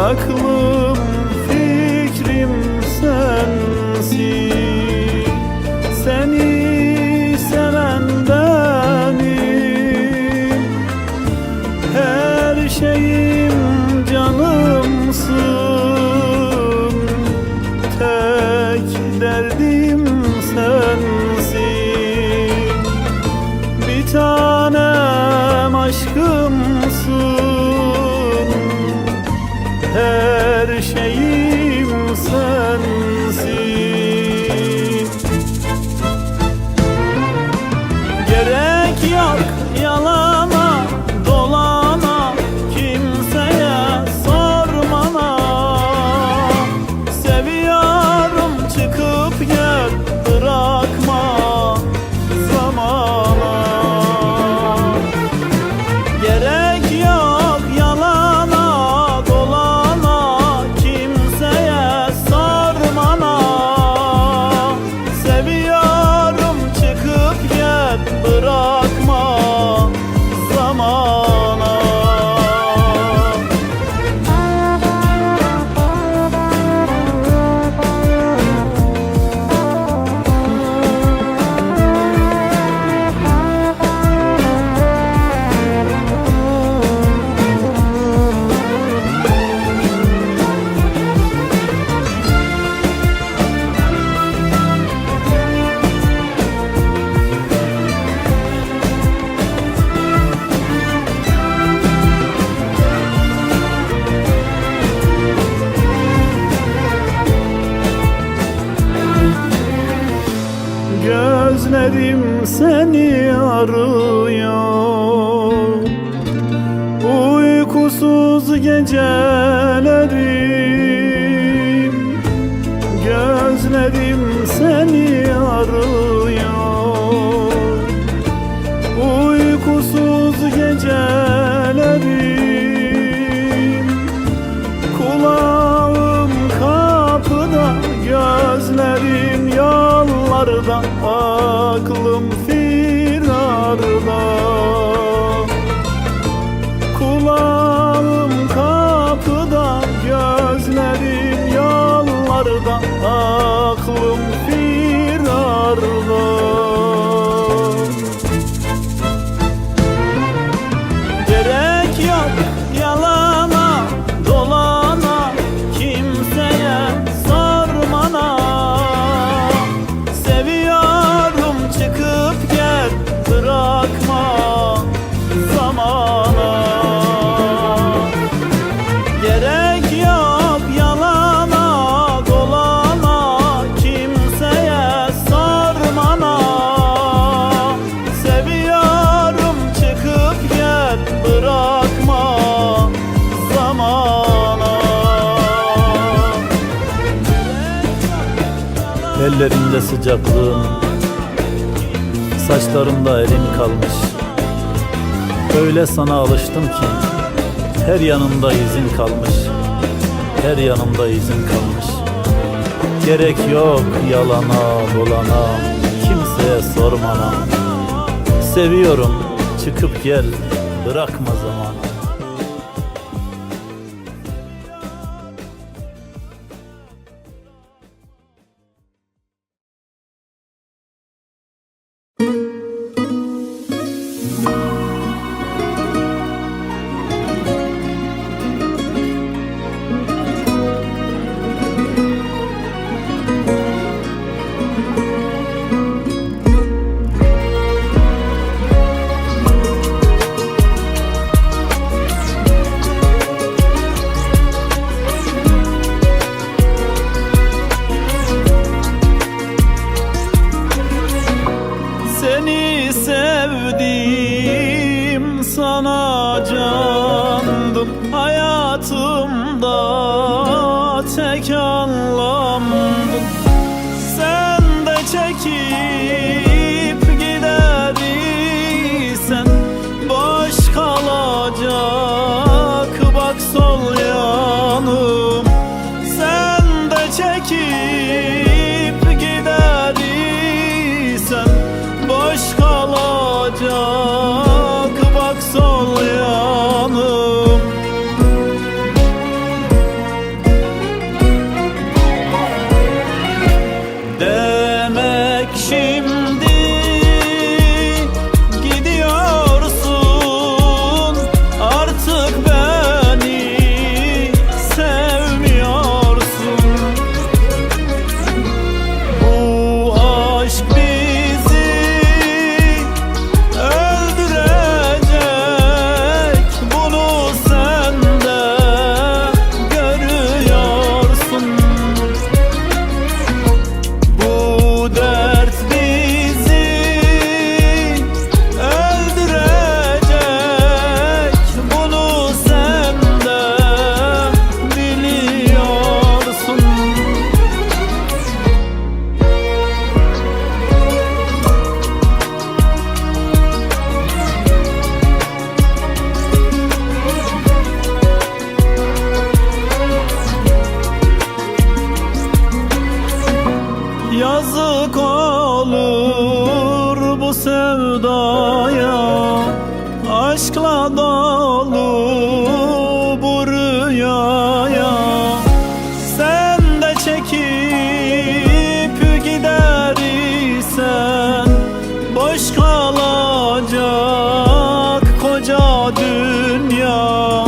aklım fikrim sensin. Seni seven benim, her şeyim canımsın. Tek derdim sensin, bir tanem aşkımsın. Her şeyim sensin. Gerek yok yalana dolana, kimseye sormana. Seviyorum çıkıp gel, bırakma zamana. Gerek yok yalana dolana, kimseye sormana. Seviyorum çıkıp gel, bırakma zamana. Gözlerim seni arıyor, uykusuz gecelerim. Gözlerim seni arıyor, uykusuz gecelerim. Kulağım kapıda, gözlerim yollarda, aklım firarda. Kulağım kapıda, gözlerim yollarda, aklım firarda. Gerek yok yalana dolana, kimseye sormana. Seviyorum çıkıp gel, bırakma zamana. Gerek yok yalana dolana, kimseye sormana. Seviyorum çıkıp gel, bırakma zamana. Ellerinde sıcaklığın, saçlarımda elin kalmış. Öyle sana alıştım ki her yanımda izin kalmış. Her yanımda izin kalmış. Gerek yok yalana dolana, kimseye sormana. Seviyorum çıkıp gel, bırakma zamana. Seni sevdim, sana candım. Hayatımda tek anlamdım. Sen de çekip gidersen boş kalacak, bak sol yanım. Sen de çekip gidersen boş kalacak, bak sol yanım. aşkla dolu bu rüyaya sen de çekip gider isen boş kalacak koca dünya.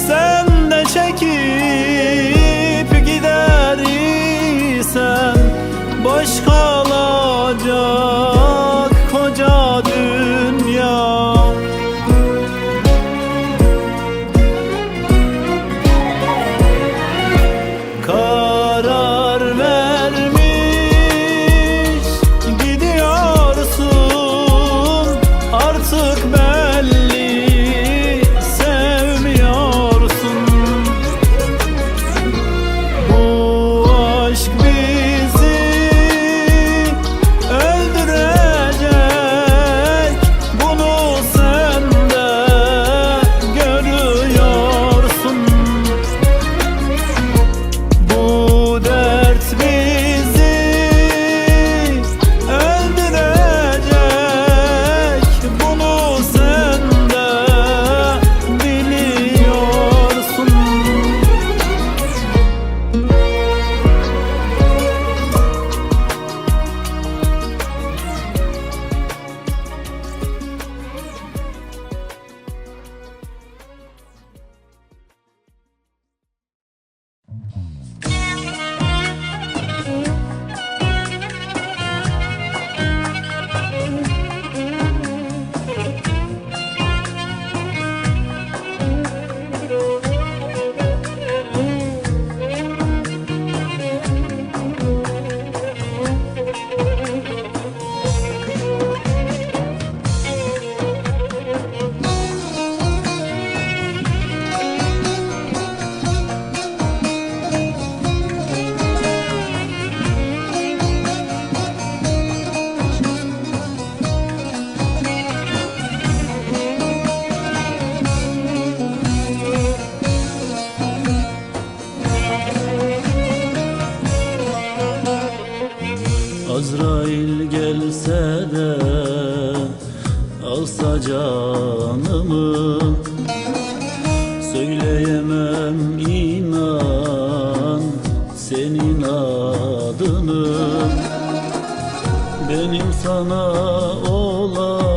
Sen de çekip gider isen boş kalacak koca dünya. Karar vermiş gidiyorsun, artık belli sevmiyorsun. Bu aşk bizi öldürecek, bunu sen de görüyorsun. Bu dert bizi öldürecek, bunu sen de biliyorsun. Azrail gelse de alsa canımı, söyleyemem inan senin adını. Benim sana olan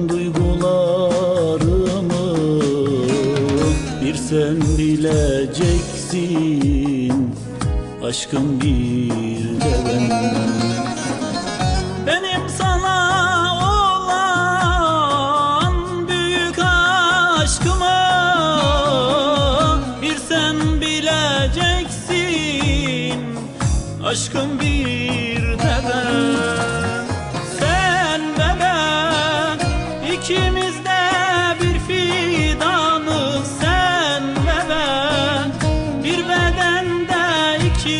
duygularımı bir sen bileceksin, aşkım bir de ben. Benim sana olan büyük aşkımı bir sen bileceksin, aşkım bir de ben. Sen ve ben ikimiz de bir fidanız, sen ve ben bir bedende iki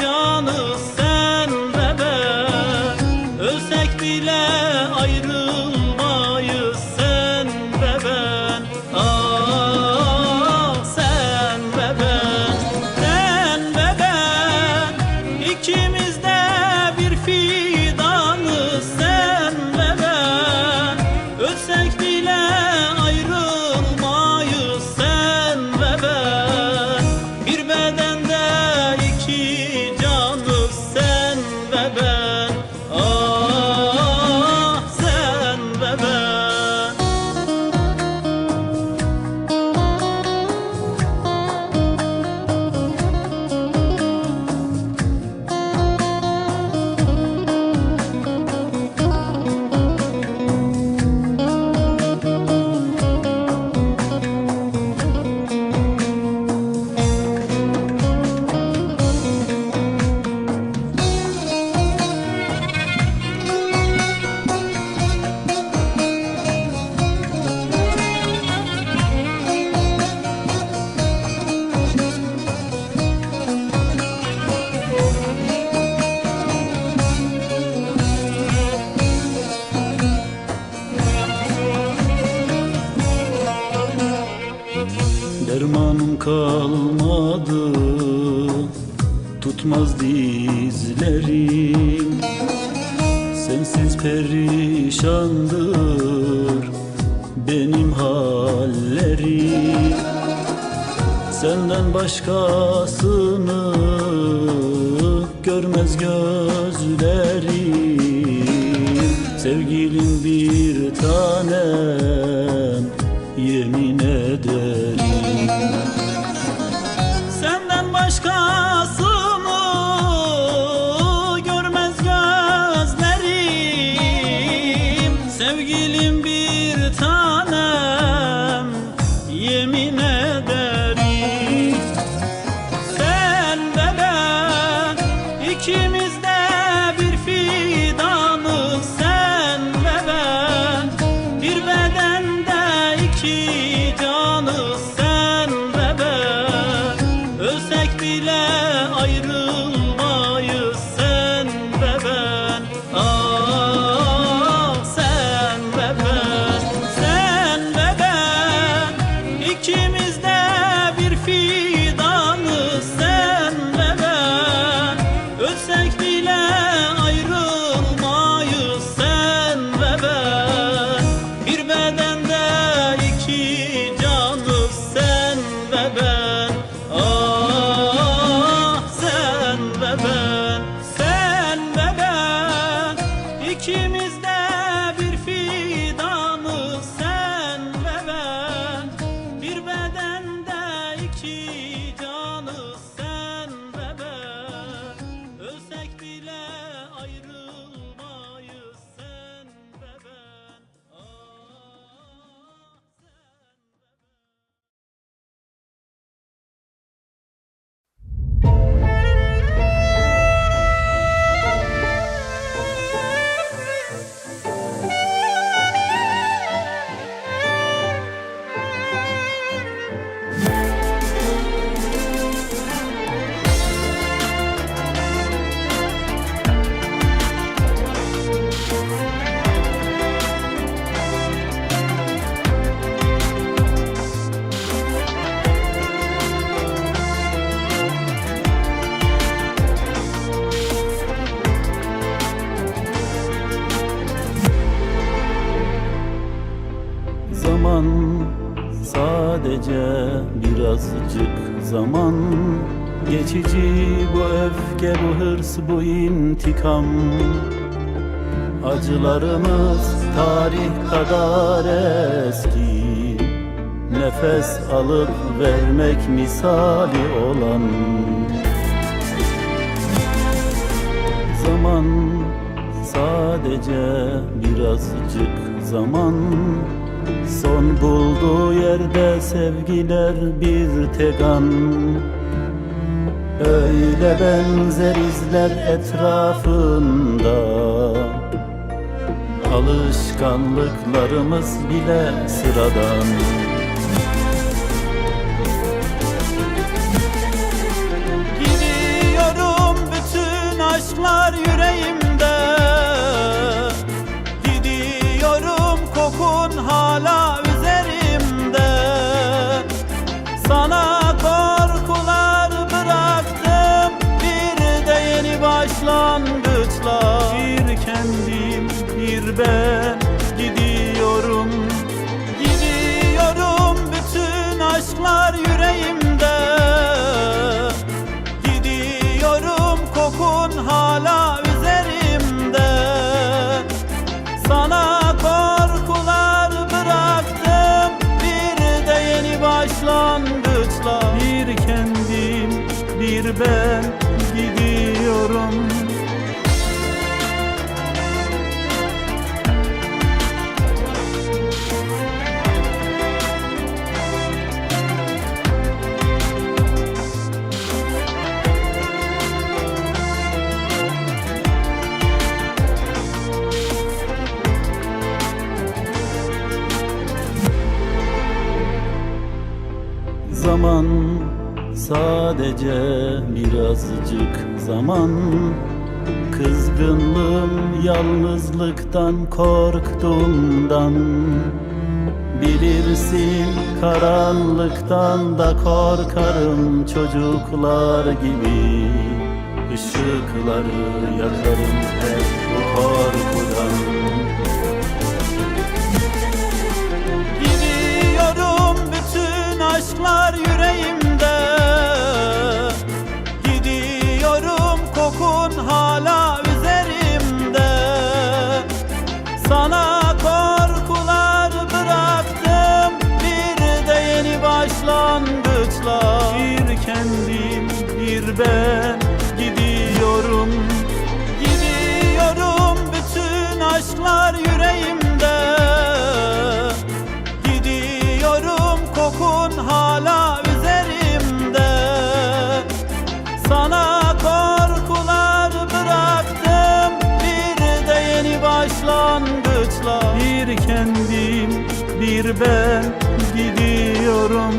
canız, sen ve ben ölsek bile ayrılmayız, sen ve ben. Ah sen ve ben, sen ve ben ikimiz de bir fidanız, sen ve ben ölsek bile ayrılmayız, sen ve ben bir bedende iki canız, sen ve ben. Ah sen ve ben. Dermanım kalmadı, tutmaz dizlerim. Sensiz perişandır Senden başkasını görmez gözlerim. Sevgilim bir tanem, yemin ederim. Senden başkasını görmez gözlerim. Sevgilim bir tanem, yemin ederim. Sen ve ben ikimiz de bir fidanız. Sen ve ben bir bedende iki canız. Sen ve ben ölsek bile ayrılmayız. Sen ve ben, ah sen ve ben. Sen ve ben ikimiz de bir fidanız. Sen ve ben ölsek bile ayrılmayız. Sen ve ben bir bedende iki canız. Sen ve ben, ah sen ve ben. Sen ve ben ikimiz de bir fidanız. Sen ve ben bir bedende iki canız. Sen ve ben ölsek bile ayrılmayız. Sen ve ben, ah zaman sadece birazcık zaman. Geçici bu öfke, bu hırs, bu intikam. Acılarımız tarih kadar eski. Nefes alıp vermek misali olan. Zaman sadece birazcık zaman. Son bulduğu yerde sevgiler bir tek an. Öyle benzer izler etrafında. Alışkanlıklarımız bile sıradan. Gidiyorum, bütün aşklar yüreğimde. Gidiyorum, kokun hala üzerimde. Sana korkular bıraktım, bir de yeni başlangıçlar. Bir kendim, bir ben gidiyorum. Gidiyorum, bütün aşklar yüreğimde. Gidiyorum, kokun hala üzerimde. Sana korkular bıraktım, bir de yeni başlangıçlar. Bir kendim, bir ben gidiyorum. Zaman sadece birazcık zaman. Kızgınlığım yalnızlıktan korktuğumdan. Bilirsin karanlıktan da korkarım çocuklar gibi. Işıkları yakarım hep bu korkudan. Gidiyorum, bütün aşklar yüreğimde. bir ben gidiyorum.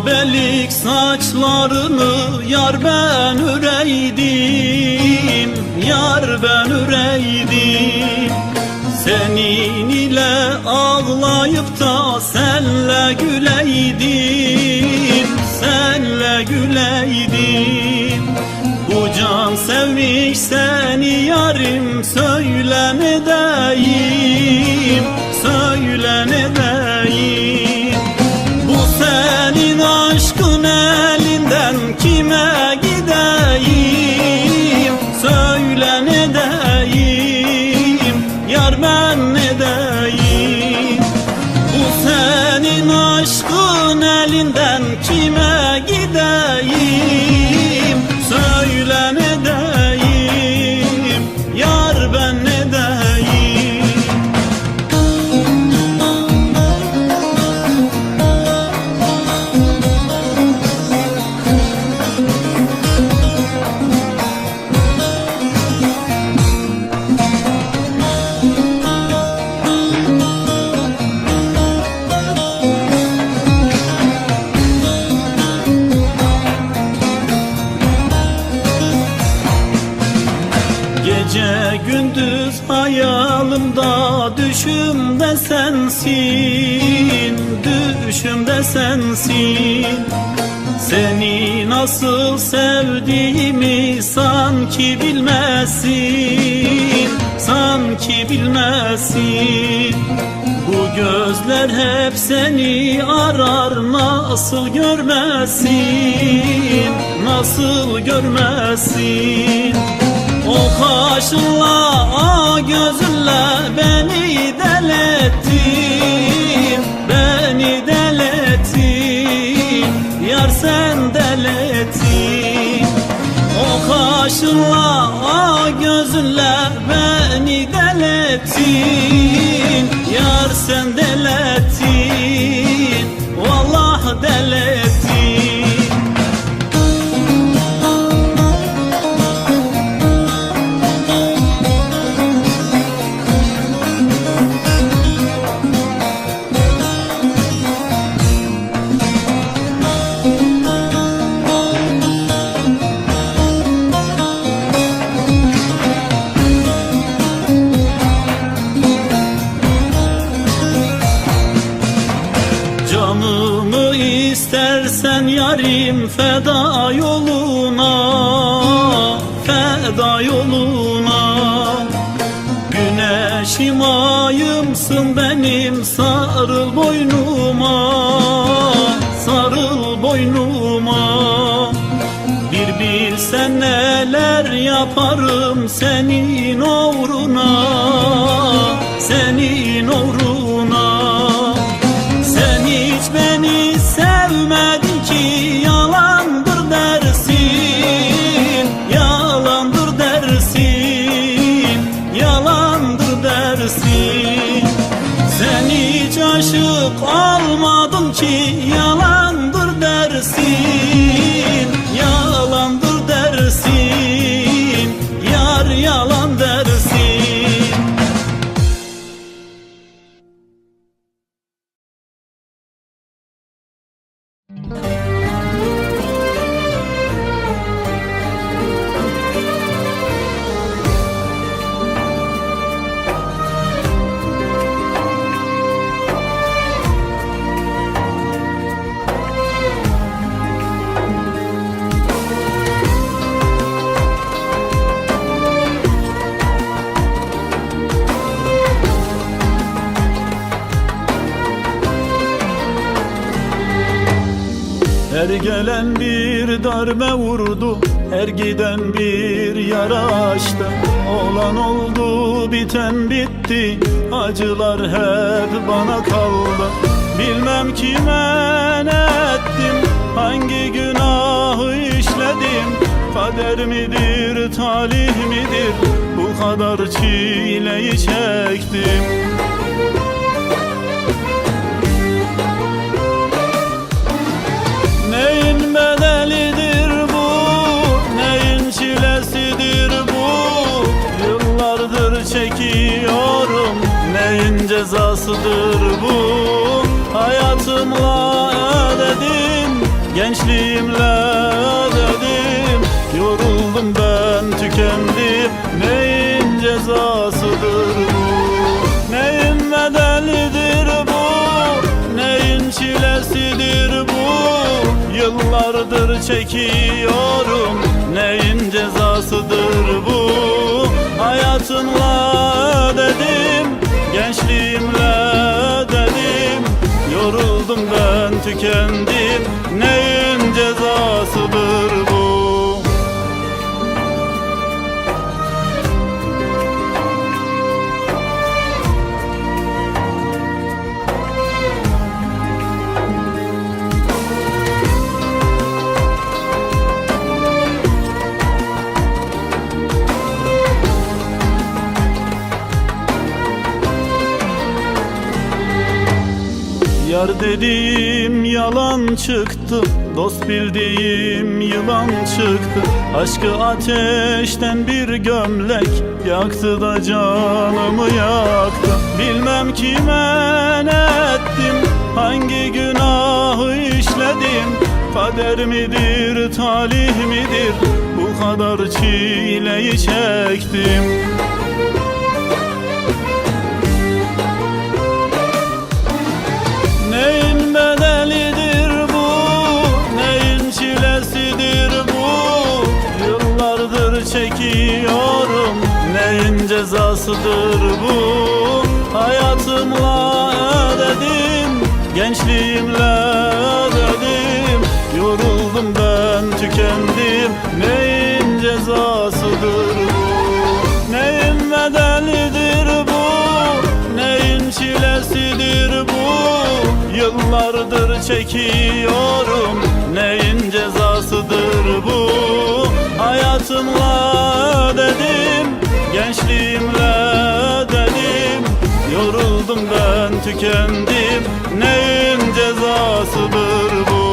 Belik saçlarını yar ben öreydim, yar ben öreydim. Senin ile ağlayıp da senle güleydim, senle güleydim. Bu can sevmiş seni yarim, söyle ne deyim, söyle ne deyim. Bu senin aşkın elinden kime gideyim, söyle ne deyim, yar ben ne deyim. Bu senin aşkın elinden kime gideyim, söyle ne deyim, yar ben ne deyim. Gece gündüz hayalimda düşümde sensin, düşümde sensin. Seni nasıl sevdiğimi sanki bilmezsin, sanki bilmezsin. Bu gözler hep seni arar, nasıl görmezsin, nasıl görmezsin. O kaşınla, o gözünle beni delettin, beni delettin, yar sen delettin. O kaşınla, o gözünle beni delettin, yar sen delettin, vallahi delettin. Canımı istersen yarim feda yoluna, feda yoluna. Güneşim ayımsın benim, sarıl boynuma, sarıl boynuma. Bir bilsen neler yaparım senin uğruna, senin uğruna. Sen hiç beni sevmedin ki, yalandır dersin, yalandır dersin, yalan dersin. Sen hiç aşık olmadın ki yalandır dersin. Yalandır dersin, yar yalan dersin. Her gelen bir darbe vurdu, her giden bir yara açtı. Olan oldu, biten bitti, acılar hep bana kaldı. Bilmem kime ne ettim, hangi günahı işledim. Kader midir, talih midir, bu kadar çileyi çektim. Neyin bedelidir bu, neyin çilesidir bu? Yıllardır çekiyorum, neyin cezasıdır bu? Hayatımla ödedim, gençliğimle ödedim. Yoruldum ben, tükendim, neyin cezasıdır bu? Neyin bedelidir bu, neyin çilesidir bu? Yıllardır çekiyorum, neyin cezasıdır bu? Hayatımla ödedim, gençliğimle ödedim. Yoruldum ben, tükendim, neyin cezasıdır bu? Yar dediğim yalan çıktı, dost bildiğim yılan çıktı. Aşkı ateşten bir gömlek yaktı da canımı yaktı. Bilmem kime ne ettim, hangi günahı işledim. Kader midir, talih midir, bu kadar çileyi çektim. Neyin bedelidir bu, neyin çilesidir bu? Yıllardır çekiyorum, neyin cezasıdır bu? Hayatımla ödedim, gençliğimle ödedim. Yoruldum ben, tükendim, neyin cezasıdır bu? Neyin bedelidir bu, neyin çilesidir bu? Yıllardır çekiyorum, neyin cezasıdır bu? Hayatımla ödedim, gençliğimle ödedim. Yoruldum ben, tükendim, neyin cezasıdır bu?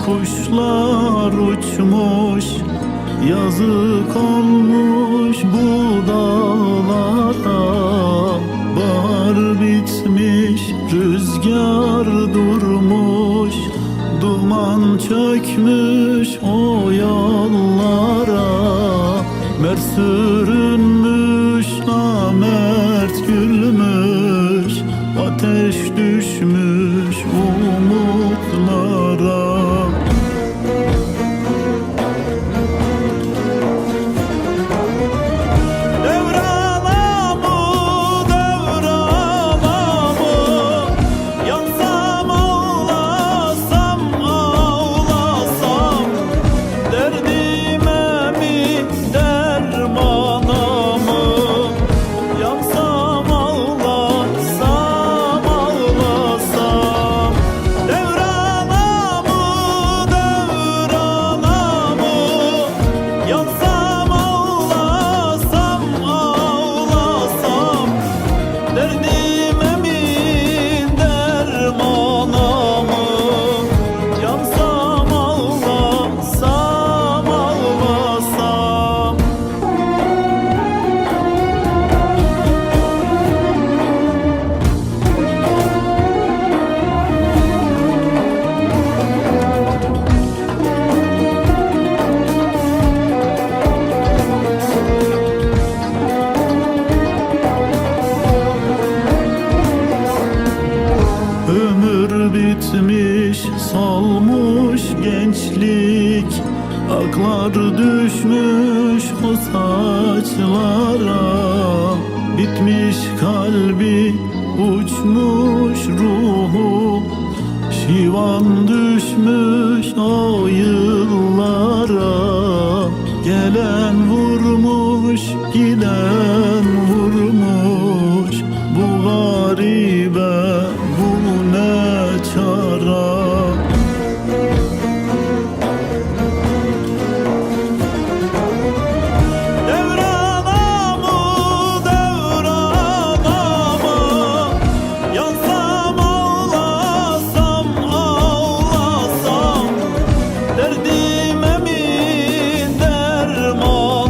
Kuşlar uçmuş, yazık olmuş bu dağlara. Bahar bitmiş, rüzgar durmuş, duman çökmüş o yollara. Mert sürünmüş, namert gülmüş, ateş düşmüş umutlara. Bitmiş, solmuş gençlik, aklar düşmüş o saçlara. Bitmiş kalbi, uçmuş ruhu, şivan düşmüş o yıllara. Gelen vurmuş, giden vurmuş, bu garibe bu ne çare? Devranamı, devranamı, yansam ağlasam, ağlasam, derdime mi dermanamı,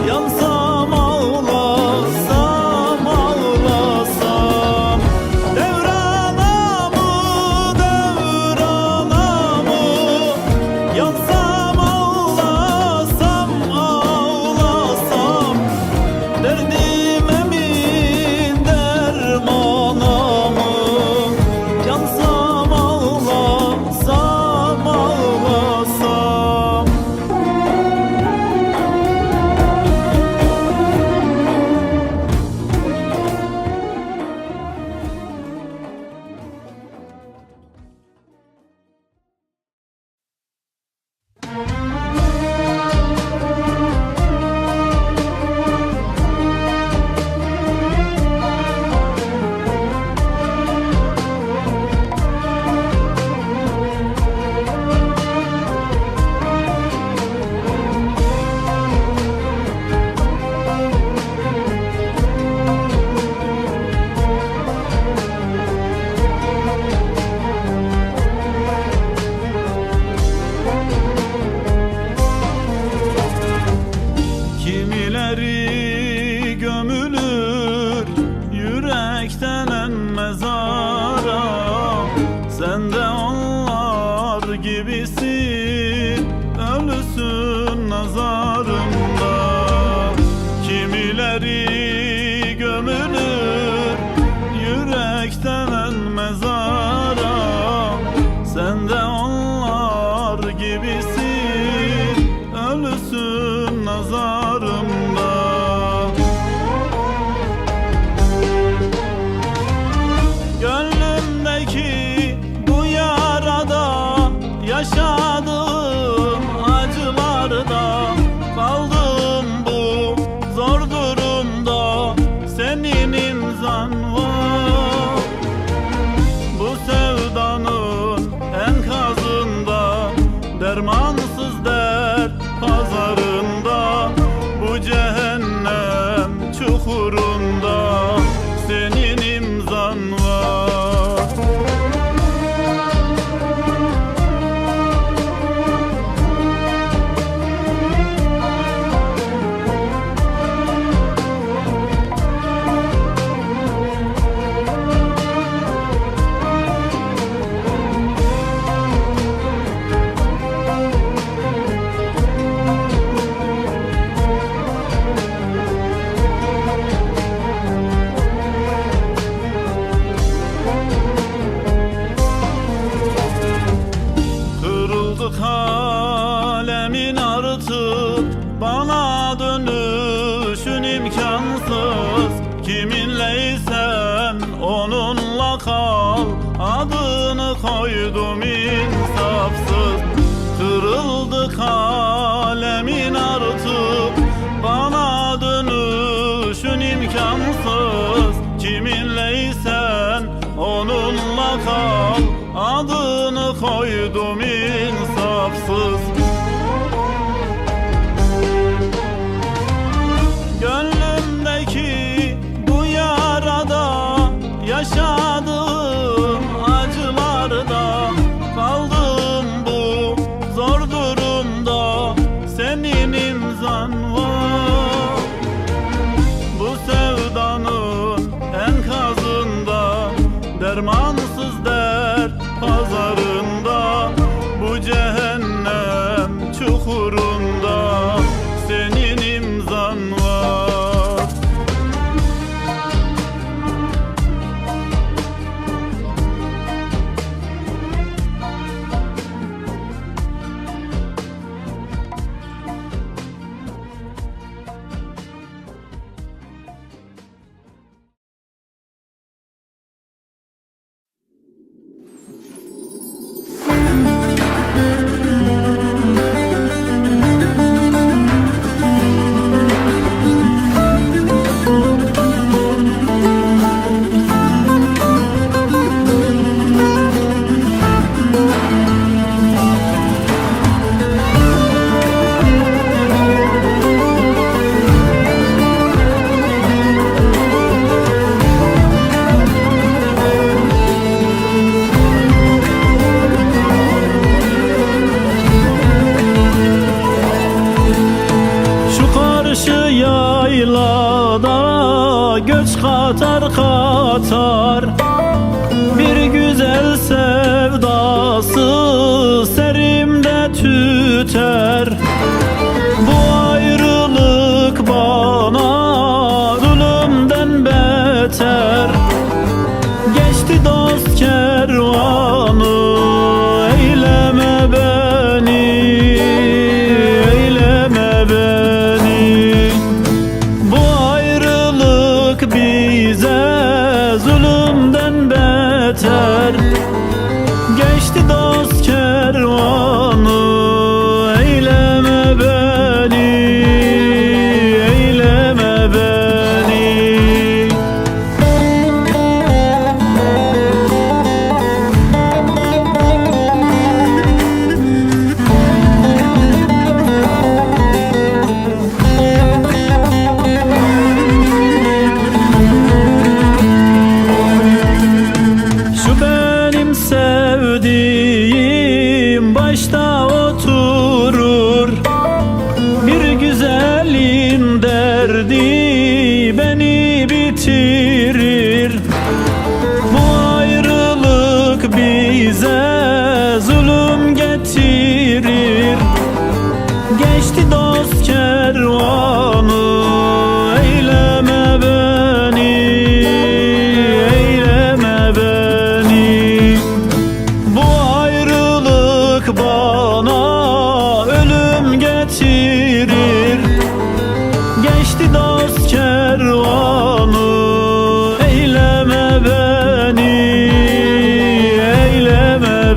yansam imkansız. Kiminleysen onunla kal, adını koydum insafsız. Kırıldı kalemin artık, bana dönüşün imkansız. Kiminleysen onunla kal, adını koydum insafsız. Gönlümdeki bu yarada, yaşadığım acılarda, kaldığım bu zor durumda senin imzan var. Bu sevdanın enkazında, dermansız dert pazarında, bu cehennem çukurunda senin imzan var. Yaylada göç katar katar, bir güzel sevdası serimde tüter. Bu ayrılık bana ölümden beter. Geçti dost kervanı, eyleme beni, eyleme beni. Bize zulümden beter. Geçti dost kervanı, eyleme beni, eyleme beni. Sevdiğim başta oturur, bir güzelin derdi beni bitirir. Bu ayrılık bize zulüm getirir. Geçti dost kervanı, eyleme beni, eyleme beni. Bana ölüm getirir. Geçti dost kervanı, eyleme beni, eyleme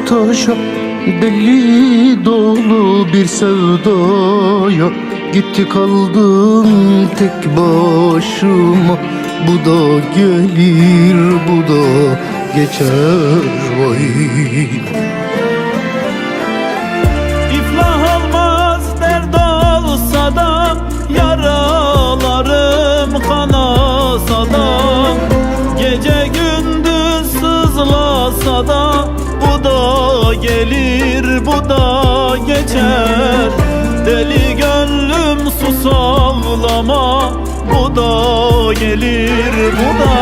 taşa, deli dolu bir sevdaya gitti kaldım tek başıma. Bu da gelir, bu da geçer vay. İflah olmaz dert olsa da, yaralarım kanasa da, gece gündüz sızlasa da, bu da gelir, bu da geçer. Deli gönlüm sus ağlama, bu da gelir, bu da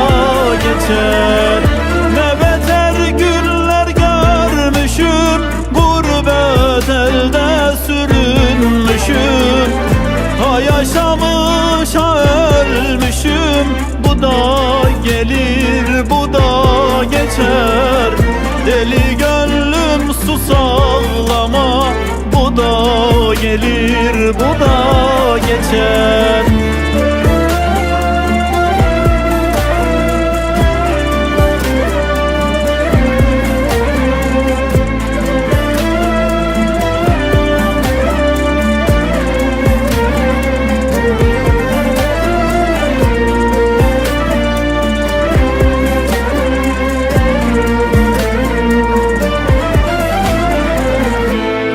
geçer. Ne beter günler görmüşüm, gurbet elde sürünmüşüm. Ha yaşamış ha ölmüşüm, bu da gelir, bu da geçer. Deli gönlüm sus ağlama, bu da gelir, bu da geçer.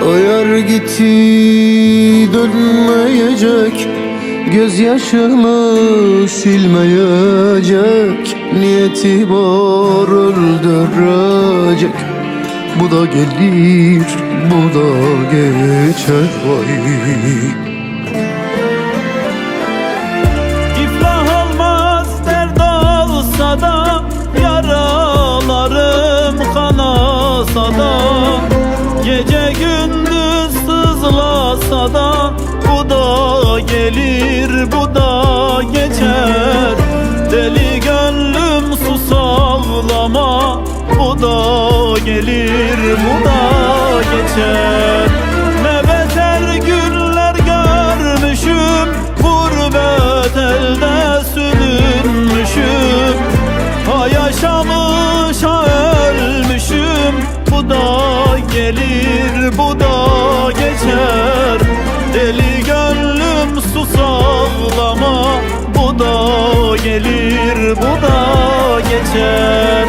O yar gitti dönmeyecek, gözyaşımı silmeyecek. Niyeti var öldürecek, bu da gelir, bu da geçer vay. İflah olmaz dert olsa da, yaralarım kanasa da, gece gündüz sızlasa da, bu da gelir, bu da geçer. Deli gönlüm sus ağlama, bu da gelir, bu da geçer. Ne beter günler görmüşüm, gurbet elde sürünmüşüm. Ha yaşamış ha ölmüşüm, bu da gelir, bu da geçer. Deli gönlüm sus ağlama, bu da gelir, bu da geçer.